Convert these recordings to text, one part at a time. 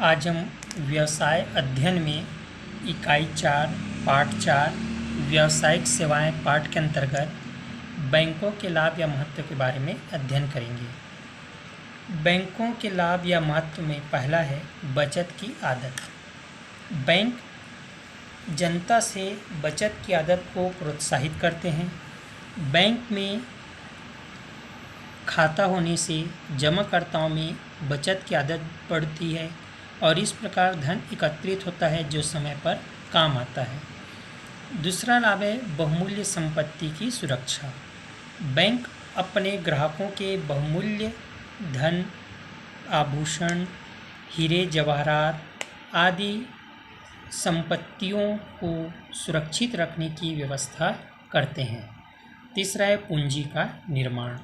आज हम व्यवसाय अध्ययन में इकाई 4 पाठ 4 व्यावसायिक सेवाएं पाठ के अंतर्गत बैंकों के लाभ या महत्व के बारे में अध्ययन करेंगे। बैंकों के लाभ या महत्व में पहला है बचत की आदत। बैंक जनता से बचत की आदत को प्रोत्साहित करते हैं। बैंक में खाता होने से जमाकर्ताओं में बचत की आदत बढ़ती है और इस प्रकार धन एकत्रित होता है जो समय पर काम आता है। दूसरा लाभ है बहुमूल्य संपत्ति की सुरक्षा। बैंक अपने ग्राहकों के बहुमूल्य धन, आभूषण, हीरे जवाहरात आदि संपत्तियों को सुरक्षित रखने की व्यवस्था करते हैं। तीसरा है पूंजी का निर्माण।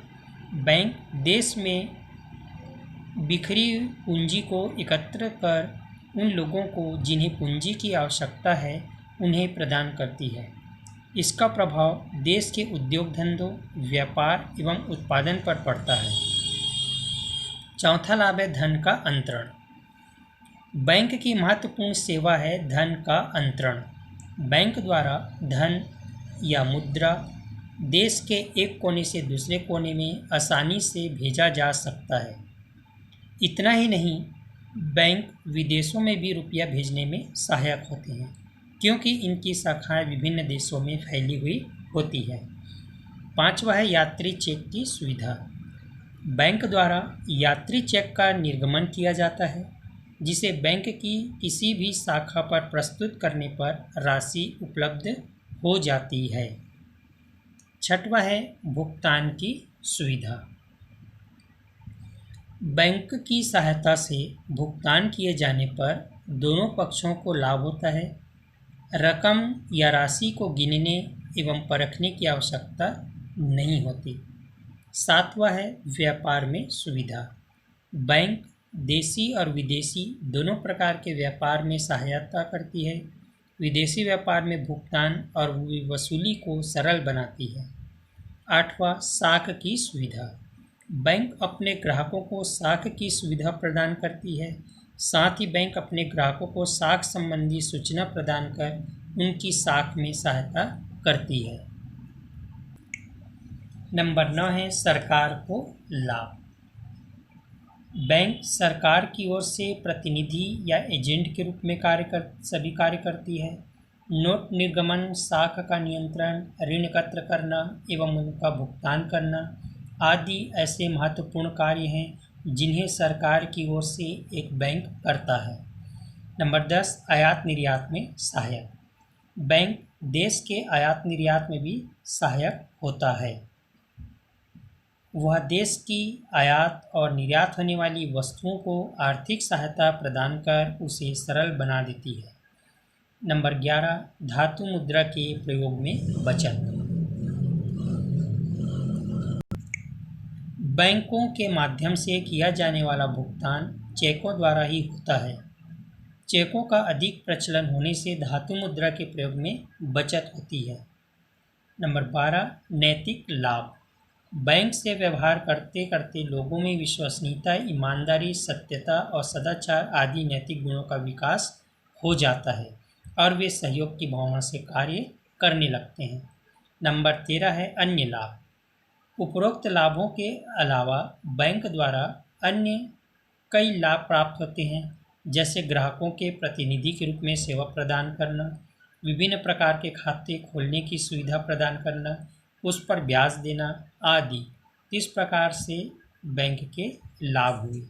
बैंक देश में बिखरी पूंजी को एकत्र कर उन लोगों को जिन्हें पूंजी की आवश्यकता है उन्हें प्रदान करती है। इसका प्रभाव देश के उद्योग धंधों, व्यापार एवं उत्पादन पर पड़ता है। चौथा लाभ है धन का अंतरण। बैंक की महत्वपूर्ण सेवा है धन का अंतरण। बैंक द्वारा धन या मुद्रा देश के एक कोने से दूसरे कोने में आसानी से भेजा जा सकता है। इतना ही नहीं, बैंक विदेशों में भी रुपया भेजने में सहायक होते हैं क्योंकि इनकी शाखाएं विभिन्न देशों में फैली हुई होती है। पांचवा है यात्री चेक की सुविधा। बैंक द्वारा यात्री चेक का निर्गमन किया जाता है जिसे बैंक की किसी भी शाखा पर प्रस्तुत करने पर राशि उपलब्ध हो जाती है। छठवां है भुगतान की सुविधा। बैंक की सहायता से भुगतान किए जाने पर दोनों पक्षों को लाभ होता है। रकम या राशि को गिनने एवं परखने की आवश्यकता नहीं होती। सातवां है व्यापार में सुविधा। बैंक देशी और विदेशी दोनों प्रकार के व्यापार में सहायता करती है। विदेशी व्यापार में भुगतान और वसूली को सरल बनाती है। आठवां साख की सुविधा। बैंक अपने ग्राहकों को साख की सुविधा प्रदान करती है। साथ ही बैंक अपने ग्राहकों को साख संबंधी सूचना प्रदान कर उनकी साख में सहायता करती है। नंबर 9 है सरकार को लाभ। बैंक सरकार की ओर से प्रतिनिधि या एजेंट के रूप में सभी कार्य करती है। नोट निर्गमन, साख का नियंत्रण, ऋण एकत्र करना एवं उनका भुगतान करना आदि ऐसे महत्वपूर्ण कार्य हैं जिन्हें सरकार की ओर से एक बैंक करता है। नंबर 10 आयात निर्यात में सहायक। बैंक देश के आयात निर्यात में भी सहायक होता है। वह देश की आयात और निर्यात होने वाली वस्तुओं को आर्थिक सहायता प्रदान कर उसे सरल बना देती है। नंबर 11 धातु मुद्रा के प्रयोग में बचत। बैंकों के माध्यम से किया जाने वाला भुगतान चेकों द्वारा ही होता है। चेकों का अधिक प्रचलन होने से धातु मुद्रा के प्रयोग में बचत होती है। नंबर 12 नैतिक लाभ। बैंक से व्यवहार करते करते लोगों में विश्वसनीयता, ईमानदारी, सत्यता और सदाचार आदि नैतिक गुणों का विकास हो जाता है और वे सहयोग की भावना से कार्य करने लगते हैं। नंबर 13 है अन्य लाभ। उपरोक्त लाभों के अलावा बैंक द्वारा अन्य कई लाभ प्राप्त होते हैं जैसे ग्राहकों के प्रतिनिधि के रूप में सेवा प्रदान करना, विभिन्न प्रकार के खाते खोलने की सुविधा प्रदान करना, उस पर ब्याज देना आदि। इस प्रकार से बैंक के लाभ हुए।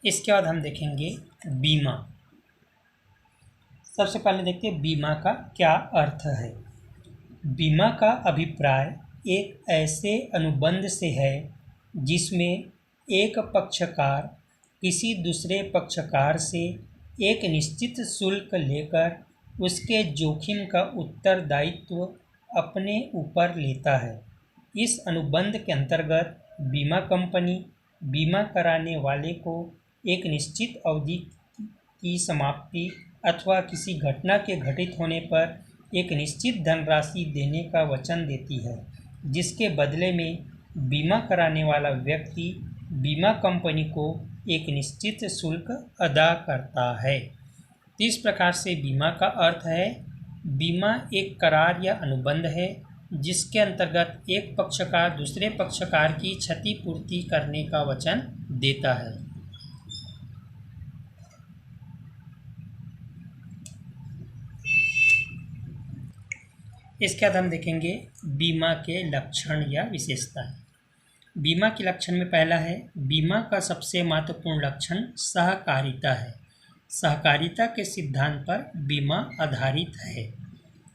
इसके बाद हम देखेंगे बीमा। सबसे पहले देखते हैं बीमा का क्या अर्थ है। बीमा का अभिप्राय एक ऐसे अनुबंध से है जिसमें एक पक्षकार किसी दूसरे पक्षकार से एक निश्चित शुल्क लेकर उसके जोखिम का उत्तरदायित्व अपने ऊपर लेता है। इस अनुबंध के अंतर्गत बीमा कंपनी बीमा कराने वाले को एक निश्चित अवधि की समाप्ति अथवा किसी घटना के घटित होने पर एक निश्चित धनराशि देने का वचन देती है, जिसके बदले में बीमा कराने वाला व्यक्ति बीमा कंपनी को एक निश्चित शुल्क अदा करता है। तो इस प्रकार से बीमा का अर्थ है, बीमा एक करार या अनुबंध है जिसके अंतर्गत एक पक्षकार दूसरे पक्षकार की क्षतिपूर्ति करने का वचन देता है। इसके बाद हम देखेंगे बीमा के लक्षण या विशेषताएं। बीमा के लक्षण में पहला है, बीमा का सबसे महत्वपूर्ण लक्षण सहकारिता है। सहकारिता के सिद्धांत पर बीमा आधारित है।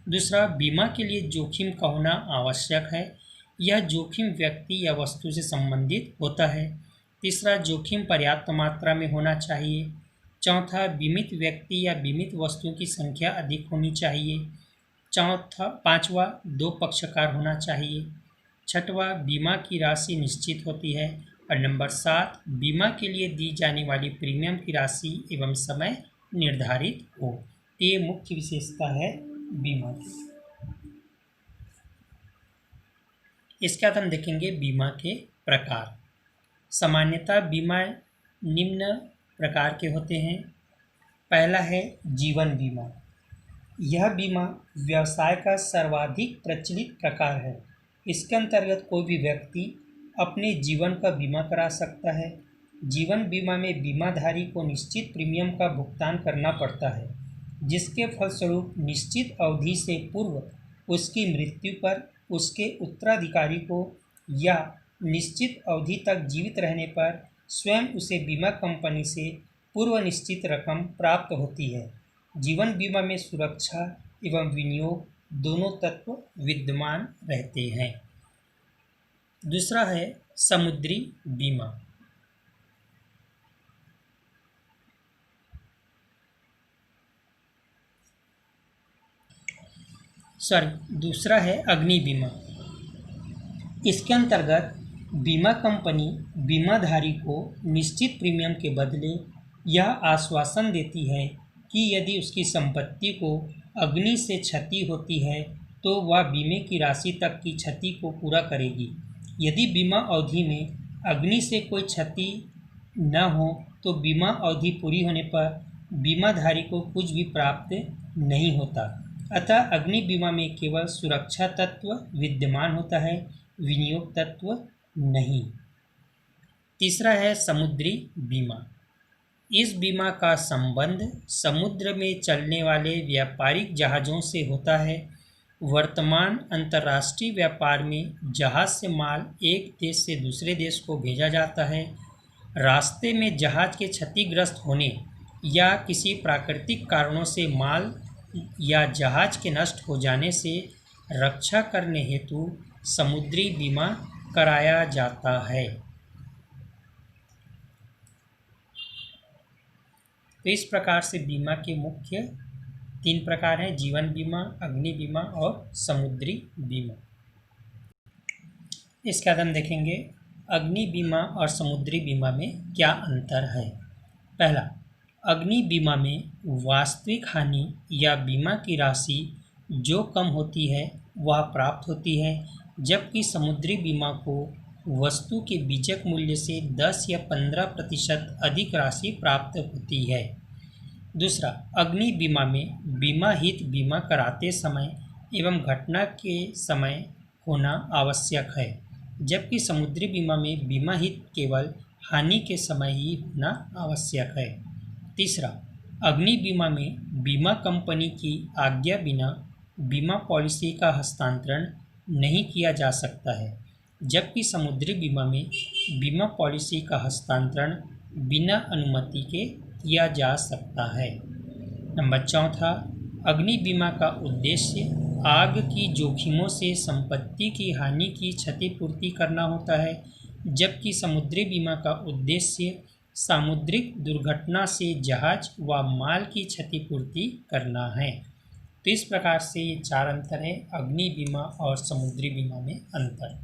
दूसरा, बीमा के लिए जोखिम का होना आवश्यक है। यह जोखिम व्यक्ति या वस्तु से संबंधित होता है। तीसरा, जोखिम पर्याप्त मात्रा में होना चाहिए। चौथा, बीमित व्यक्ति या बीमित वस्तुओं की संख्या अधिक होनी चाहिए। पांचवा, 2 पक्षकार होना चाहिए। छठवां, बीमा की राशि निश्चित होती है। और नंबर 7, बीमा के लिए दी जाने वाली प्रीमियम की राशि एवं समय निर्धारित हो। ये मुख्य विशेषता है बीमा की। इसके बाद हम देखेंगे बीमा के प्रकार। सामान्यतः बीमा निम्न प्रकार के होते हैं। पहला है जीवन बीमा। यह बीमा व्यवसाय का सर्वाधिक प्रचलित प्रकार है। इसके अंतर्गत कोई भी व्यक्ति अपने जीवन का बीमा करा सकता है। जीवन बीमा में बीमाधारी को निश्चित प्रीमियम का भुगतान करना पड़ता है, जिसके फलस्वरूप निश्चित अवधि से पूर्व उसकी मृत्यु पर उसके उत्तराधिकारी को या निश्चित अवधि तक जीवित रहने पर स्वयं उसे बीमा कंपनी से पूर्व निश्चित रकम प्राप्त होती है। जीवन बीमा में सुरक्षा एवं विनियोग दोनों तत्व विद्यमान रहते हैं। दूसरा है समुद्री बीमा। दूसरा है अग्नि बीमा। इसके अंतर्गत बीमा कंपनी बीमाधारी को निश्चित प्रीमियम के बदले यह आश्वासन देती है कि यदि उसकी संपत्ति को अग्नि से क्षति होती है तो वह बीमे की राशि तक की क्षति को पूरा करेगी। यदि बीमा अवधि में अग्नि से कोई क्षति न हो तो बीमा अवधि पूरी होने पर बीमाधारी को कुछ भी प्राप्त नहीं होता। अतः अग्नि बीमा में केवल सुरक्षा तत्व विद्यमान होता है, विनियोग तत्व नहीं। तीसरा है समुद्री बीमा। इस बीमा का संबंध समुद्र में चलने वाले व्यापारिक जहाज़ों से होता है। वर्तमान अंतर्राष्ट्रीय व्यापार में जहाज़ से माल एक देश से दूसरे देश को भेजा जाता है। रास्ते में जहाज़ के क्षतिग्रस्त होने या किसी प्राकृतिक कारणों से माल या जहाज़ के नष्ट हो जाने से रक्षा करने हेतु समुद्री बीमा कराया जाता है। तो इस प्रकार से बीमा के मुख्य 3 प्रकार हैं, जीवन बीमा, अग्नि बीमा और समुद्री बीमा। इसके बाद हम देखेंगे अग्नि बीमा और समुद्री बीमा में क्या अंतर है। पहला, अग्नि बीमा में वास्तविक हानि या बीमा की राशि जो कम होती है वह प्राप्त होती है, जबकि समुद्री बीमा को वस्तु के बीजक मूल्य से 10 या 15% अधिक राशि प्राप्त होती है। दूसरा, अग्नि बीमा में बीमा हित बीमा कराते समय एवं घटना के समय होना आवश्यक है, जबकि समुद्री बीमा में बीमा हित केवल हानि के समय ही होना आवश्यक है। तीसरा, अग्नि बीमा में बीमा कंपनी की आज्ञा बिना बीमा पॉलिसी का हस्तांतरण नहीं किया जा सकता है, जबकि समुद्री बीमा में बीमा पॉलिसी का हस्तांतरण बिना अनुमति के किया जा सकता है। नंबर 4, अग्नि बीमा का उद्देश्य आग की जोखिमों से संपत्ति की हानि की क्षतिपूर्ति करना होता है, जबकि समुद्री बीमा का उद्देश्य सामुद्रिक दुर्घटना से जहाज व माल की क्षतिपूर्ति करना है। तो इस प्रकार से ये 4 अंतर है अग्नि बीमा और समुद्री बीमा में अंतर।